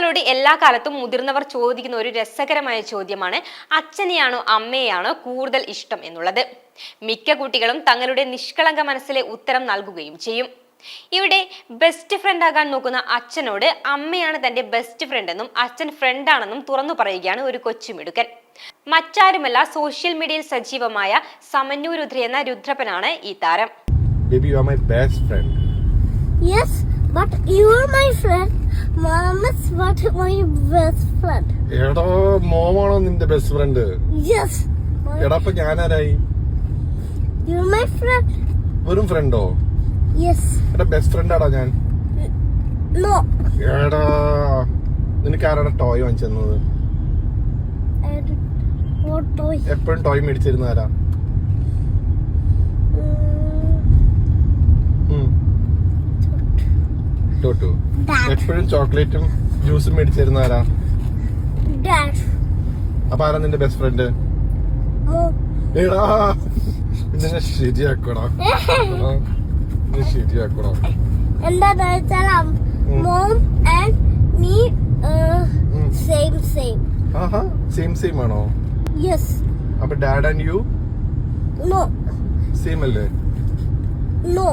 കുട്ടികളോട് എല്ലാ കാലത്തും മുതിർന്നവർ ചോദിക്കുന്ന ഒരു രസകരമായ ചോദ്യമാണ് അച്ഛനെയാണോ അമ്മയെയാണോ കൂടുതൽ ഇഷ്ടം എന്നുള്ളത്. മിക്ക കുട്ടികളും തങ്ങളുടെ നിഷ്കളങ്ക മനസ്സിലെ ഉത്തരം നൽകുകയും ചെയ്യും. ഇവിടെ ബെസ്റ്റ് ഫ്രണ്ട് ആകാൻ നോക്കുന്ന അച്ഛനോട് അമ്മയാണ് തന്റെ ബെസ്റ്റ് ഫ്രണ്ട് എന്നും അച്ഛൻ ഫ്രണ്ടാണെന്നും തുറന്നു പറയുകയാണ് ഒരു കൊച്ചുമിടുക്കൻ. മറ്റാരുമല്ല, സോഷ്യൽ മീഡിയയിൽ സജീവമായ സമന്യു രുദ്ര എന്ന രുദ്രപ്പനാണ് ഈ താരം. Baby, you are my best friend. Yes, but you are my friend. Mom is what my best friend. എടാ, മോമാണോ നിന്റെ ബെസ്റ്റ് ഫ്രണ്ട്? Yes. എടാ, അപ്പൊ ഞാനാരായി? You are my friend. വെറും ഫ്രണ്ടോ? Yes. എടാ, ബെസ്റ്റ് ഫ്രണ്ടാടാ ഞാൻ. No. എടാ, നിനക്ക് ആരാണ് ടോയ് വാങ്ങിച്ചെന്നത്? What toy? എപ്പോഴും ടോയ് മേടിച്ചിരുന്ന ആരാ? ടോട്ടു. Dad. എപ്പോഴും ചോക്ലേറ്റും ജ്യൂസും മേടിച്ചിരുന്ന ആരാ? Dad. അപ്പൊ ആരാ നിന്റെ ബെസ്റ്റ് ഫ്രണ്ട്? Mom. എടാ, ഇതിനെ ശരിയാക്കടാ. ശരിയാക്കടാ. എന്താന്ന് വെച്ചാൽ mom and me same. ആഹാ, സെയിം ആണോ? Yes. അപ്പൊ dad and you No. Same അല്ലേ? No.